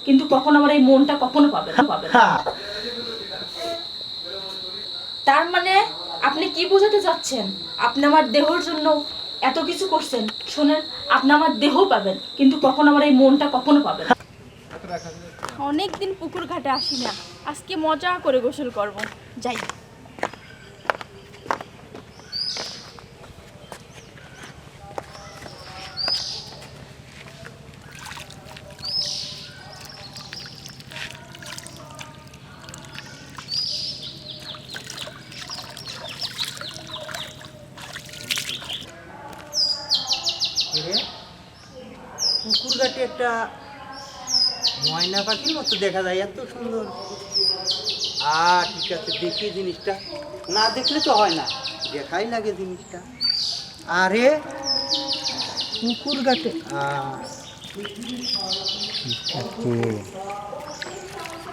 কিন্তু কখনো আমার এই মনটা কখনো পাবে না। তার মানে আপনি কি বোঝাতে চাচ্ছেন? আপনি আমার দেহর জন্য এত কিছু করছেন। শোনেন, আপনি আমার দেহ পাবেন কিন্তু কখনো আমার এই মনটা কখনো পাবেন না। অনেকদিন পুকুর ঘাটে আসি না, আজকে মজা করে গোসল করব। যাই। পুকুর ঘাটে একটা ময়না পাখির মতো দেখা যায়, এত সুন্দর। ঠিক আছে, দেখি জিনিসটা, না দেখলে তো হয় না, দেখাই লাগে জিনিসটা। আরে পুকুর ঘাটে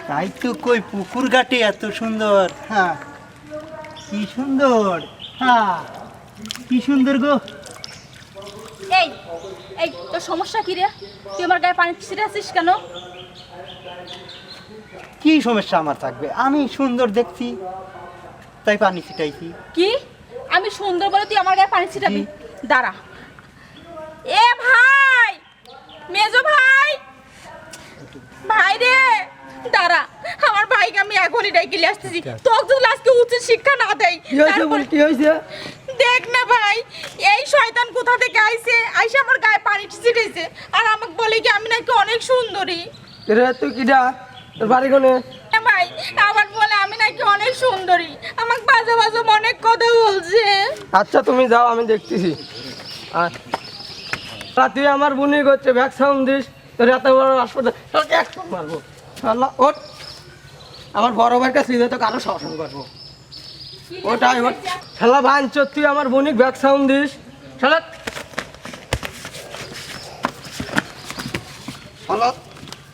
তাই তো কই, পুকুর ঘাটে এত সুন্দর। হ্যাঁ, কি সুন্দর। হ্যাঁ, কি সুন্দর গো। এই এই তোর সমস্যা কি রে? তুই আমার গায়ে পানি ছিটাছিস কেন? কি সমস্যা আমার থাকবে? আমি সুন্দর দেখছি তাই পানি ছিটাইছি। কি? আমি সুন্দর বলে তুই আমার গায়ে পানি ছিটাবি? দাঁড়া। এ ভাই, মেজো ভাই, ভাই রে দাঁড়া, আমার ভাইকে আমি এখনই ডাইকে নিয়ে আসতেছি। তোকে যদি আজকে উচিত শিক্ষা না দেয়। কি হয়েছে বল, কি হয়েছে? দেখ না ভাই, এই শয়তান কোথা থেকে আইছে, আইসে আমার গায়ে পানি ছিটাইছে আর আমাকে বলে কি আমি নাকি অনেক সুন্দরী। রে তুই কিডা? তোর বাড়ি কোনে? ভাই আবার বলে আমি নাকি অনেক সুন্দরী, আমাকে বাজে বাজে অনেক কথা বলছে। আচ্ছা তুমি যাও, আমি দেখতেছি। তুই আমার বুনি করছে ব্যাগ সাউন্ড দিস, তোর এত বড় হাসপাতাল এক মারবো। ওট, আমার বড় ভাইয়ের কাছে তো কারো শাসন করবো। ওটাই ওট শালা ভাঙছ, তুই আমার বনিক ব্যাগ সাউন্ড দিস। শালা শালা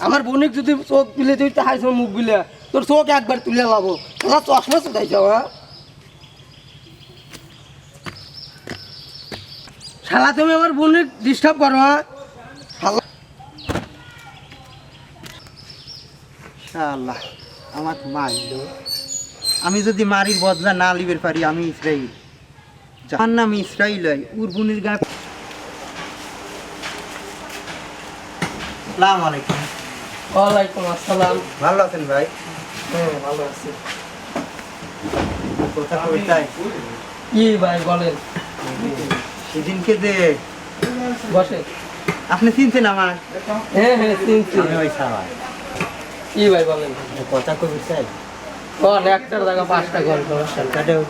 আমার বনিক যদি চোখ বিলে তুই তাহাইছ মুখ বিলে, তোর চোখ একবার তুলে লাবো। শালা চশমা চোদাই যাওয়া। শালা তুমি আমার বোনের ডিস্টার্ব করো। শালা শালা আমার মারলো। আমি যদি মারির বদলা না লিবের পারি, আমি ইসরাইল। যার নাম ইসরাইল হয়, উর্বনির গায়ে। আসসালামু আলাইকুম। ওয়ালাইকুম আসসালাম। ভালো আছেন ভাই? হ্যাঁ ভালো আছি। কথা কইতাই কি ভাই বলেন? সেদিনকে যে বসে। আপনি চিনছেন আমার? হ্যাঁ হ্যাঁ চিনছি। আমি ওই সাওয়া। কি ভাই বলেন? কথা কবি চাই। বল, একটার জায়গা পাঁচটা গল্প। সরকারেও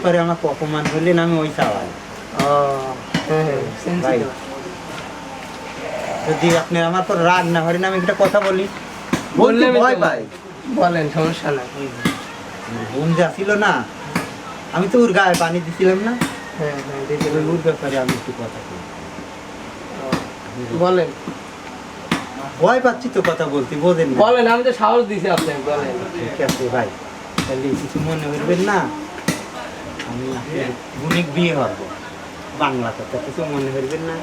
পরে আমাকে অপমান করলেন, আমি ওই সাওয়া। হ্যাঁ হ্যাঁ চিনছি ভাই, তো। যদি আপনি আমার পর রাগ না করেন, আমি একটা কথা বলি। বললে বলতে আমি ভয় তো- পাই। বলেন, সমস্যা নাই। বোন যা ছিল না, আমি তো ওর গায়ে পানি দিছিলাম না, হ্যাঁ হ্যাঁ ওই ওর ব্যাপারে আমি একটু কথা বলি। বলেন ভয় পাচ্ছি তো কথা বলতে, বোঝেন না? বলেন, আমি তো সাহস দিছি আপনাকে। বলেন। ঠিক আছে ভাই, তাহলে কিছু মনে করবেন না। আমি আপনার বোনিক বিয়ে হবো, বাংলা কথা, কিছু মনে করবেন না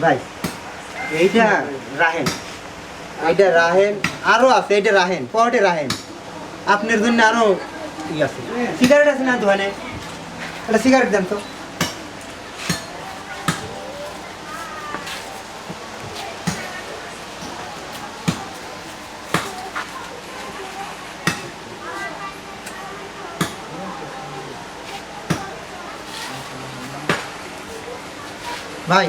ভাই। এইটা রাহেন, এইটা রাহেন, আরো আছে, এইটা রাহেন, পরে রাহেন। আপনার জন্য আরো ই আছে। সিগারেট আছে না দোকানে? তাহলে সিগারেট দেন তো। ভাই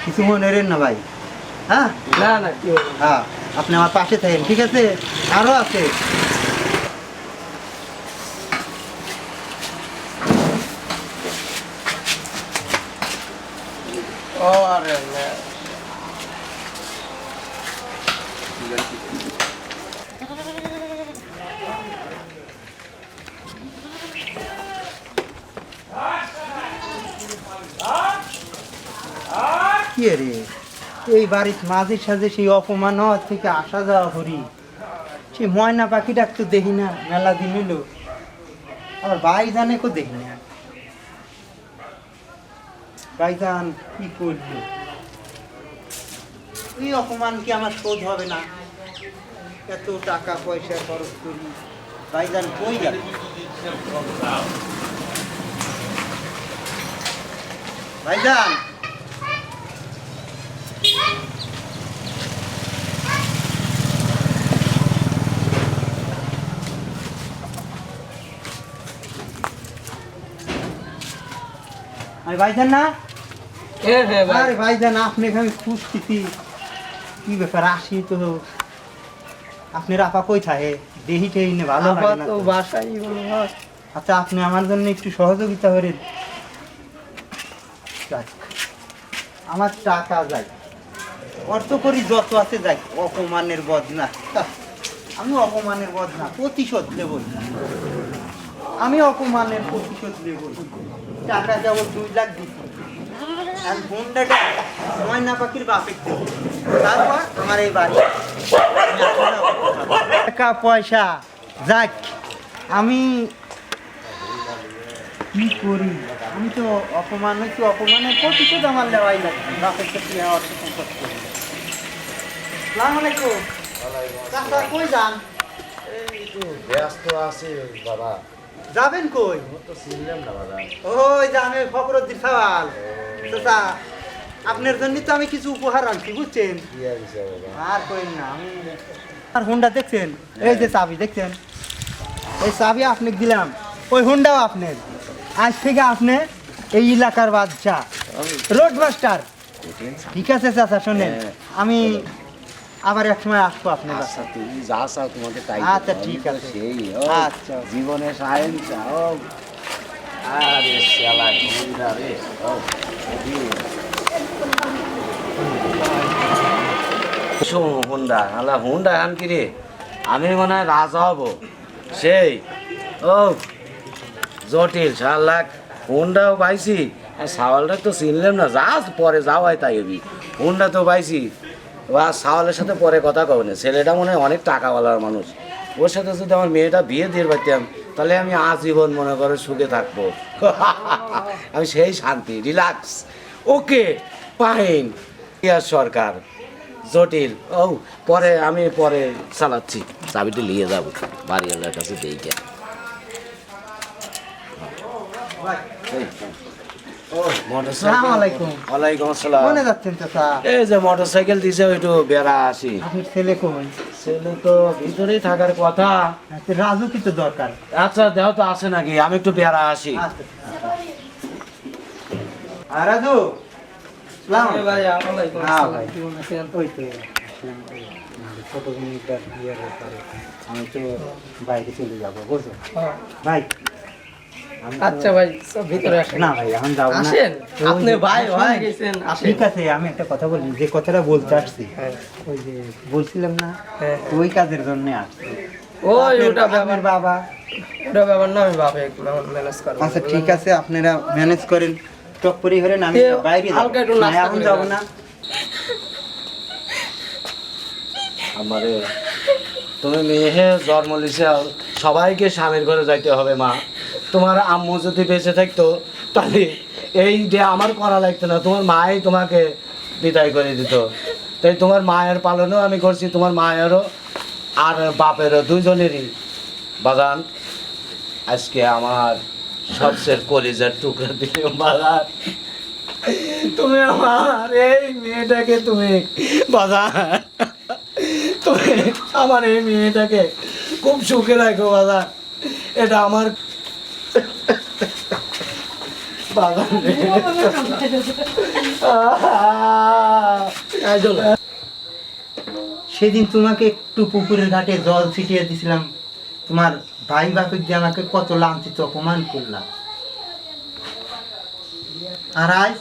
কিছু মনে করেন না ভাই। হ্যাঁ না না, কি বলবো? হ্যাঁ, আপনি আমার পাশে থাকেন, ঠিক আছে? আরো আছে। ও আরে না। কি রে, এই বাড়ির মাঝে সাঝে সেই অপমান হওয়ার থেকে আসা যাওয়া করি, সেই ময়না পাখিটা তো দেখি না, মেলা দিন হলো। আমার ভাই জানে কো দেখি না। ভাইজান কি করবো, এই অপমান কি আমার শোধ হবে না? এত টাকা পয়সা খরচ করি, ভাইজান কই গেল? ভাইজান আরে ভাইজান না, হ্যাঁ হ্যাঁ ভাই। আরে ভাইজান আপনি এখানে খুঁজতেছি, কি ব্যাপার? আসি তো, আপনার আপা কই থাকে? দেহি টেহি নে ভালো লাগে না আপাতত তো। বাসায় হলো ভাই। আচ্ছা আপনি আমার জন্য একটু সহযোগিতা করেন। যাক, আমার টাকা যাই, অর্থ করি যত আছে যাই, অপমানের বদনা। আমি অপমানের বদনা প্রতিশোধ নেবই, আমি অপমানের প্রতিশোধ নেবই। টাকা কেবল 2 লাখ দিচ্ছি, আর হুন্ডাটা ময়না পাখির বাপের দেবো, তারপর আমার এই বাড়ি। টাকা পয়সা যাক, আমি কি করি? আমি তো অপমান হয়েছি, অপমানের প্রতিশোধ আমার নেওয়াই লাগবে। বাপের ক্ষেত্রে অর্থ সম্পদ করি। আসসালামু আলাইকুম। চাচা কই যান? ব্যস্ত আছে বাবা, যাবেন কই? তো চিনলাম না বাবা। ওই যে আমি ফখরুদ্দিন সাওয়াল। চাচা আপনার জন্য তো আমি কিছু উপহার আনছি, বুঝছেন? কি আছে বাবা? আর কই না, আমি আর হুন্ডা দেখছেন, এই যে চাবি দেখছেন, এই চাবি আপনাকে দিলাম, ওই হুন্ডাও আপনার। আজ থেকে আপনি এই এলাকার বাদশা, রোড মাস্টার। ঠিক আছে চাচা, শোনেন আমি আবার এক সময় আসবো আপনার কাছে। আচ্ছা তুমি যা চাও তোমাকে তাই আচ্ছা, দেবো। ঠিক আমি তো আছে। সেই আচ্ছা। জীবনে সায়েন্স চাও। আরে শালা ঘুমটা রে। হুন্ডা আলা হুন্ডা এখন কি রে, আমি মনে হয় রাজা হব সেই। ও জটিল 4 লাখ হুন্ডাও পাইছি, সাওয়ালটা তো চিনলাম না, যা পরে যাওয়াই তাই হবি। হুন্ডা তো পাইছি, বা সাওয়ালের সাথে পরে কথা কব না, ছেলেটা মনে হয় অনেক টাকাওয়ালার মানুষ। ওর সাথে যদি আমার মেয়েটা বিয়ে দিয়ে পারতাম, তাহলে আমি আজীবন মনে করে সুখে থাকবো। আমি সেই শান্তি, রিল্যাক্স, ওকে ফাইন। ইয়ার সরকার জটিল। ও পরে আমি পরে চালাচ্ছি, চাবিটা নিয়ে যাবো বাড়িওয়ালার কাছে দেখে। আসসালামু আলাইকুম। ওয়ালাইকুম আসসালাম। কোনে যাচ্ছেন চাচা? এই যে মোটর সাইকেল দিছে, ওইটু বেড়া আসি। আপনার ছেলে কই? ছেলে তো ভিতরেই থাকার কথা। আচ্ছা, রাজু কি তো দরকার? আচ্ছা দেহ তো আছে নাকি, আমি একটু বেড়া আসি। আচ্ছা। আর রাজু, সালাম হ্যাঁ ভাই, ওয়ালাইকুম হ্যাঁ আসসালাম। ভাই। কেমন আছেন? ওই তো আসলাম, ওই আমাদের ছোট বোনটার বিয়ের ব্যাপারে আমি তো বাইরে চলে যাবো, বুঝছো হ্যাঁ। ভাই? আমি তো- আচ্ছা ভাই, সব ভিতরে আসেন। না ভাই, এখন যাবো না। আসেন, ওই আপনি যে- ভাই আসুন। হয়ে গেছেন, আসেন। ঠিক আছে, আমি একটা কথা বলি, যে কথাটা বলতে আসছি, হ্যাঁ। ওই যে বলছিলাম না, হ্যাঁ। ওই কাজের জন্য আসছি। ওই আপনার- ওটা ব্যাপার, আপনার বাবা। ওটা ব্যাপার না, আমি বাপে ম্যানেজ করবো। আচ্ছা ঠিক আছে, আপনারা ম্যানেজ করেন, টকপরি করেন, আমি এ, বাইরে যাবো। হালকা একটু না, নাস্তা এখন করে যাবো যান। না। আমারে তুমি মেয়ে জন্ম লিছে, সবাইকে স্বামীর ঘরে যাইতে হবে মা। তোমার আম্মু যদি বেঁচে থাকতো, তাহলে এই যে আমার করা লাগতো না, তোমার মাই তোমাকে বিদায় করে দিত। তাই তোমার মায়ের পালনও আমি করছি, তোমার মায়েরও আর বাপেরও, দুজনেরই। বাগান আজকে আমার সবচেয়ে কলিজার টুকরা দিলে বাগান, তুমি আমার এই মেয়েটাকে তুমি বাজার, তুমি আমার এই মেয়েটাকে খুব সুখে রাখো বাজার। এটা আমার বাগান রে। এই চলো। সেদিন তোমাকে একটু পুকুরের ঘাটে জল ছিটিয়ে দিছিলাম, তোমার ভাই বাপের দিয়ে আমাকে কত লাঞ্ছিত অপমান করলাম, আর আজ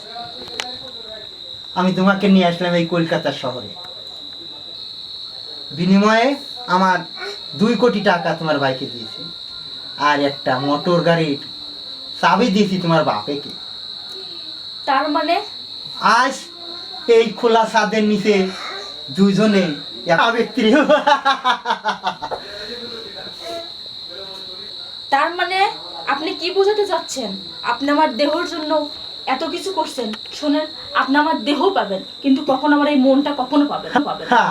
আমি তোমাকে নিয়ে আসলাম এই কলকাতা শহরে, বিনিময়ে আমার 2 কোটি টাকা তোমার ভাইকে দিয়েছি, আর একটা মোটর গাড়ির চাবি দিয়েছি তোমার বাপেকে। তার মানে আজ এই খোলা ছাদের নিচে দুজনে ব্যক্তি। তার মানে আপনি কি বোঝাতে চাচ্ছেন? আপনি আমার দেহর জন্য এত কিছু করছেন, শোনেন আপনি আমার দেহ পাবেন কিন্তু কখনো আমার এই মনটা কখনো পাবেন না।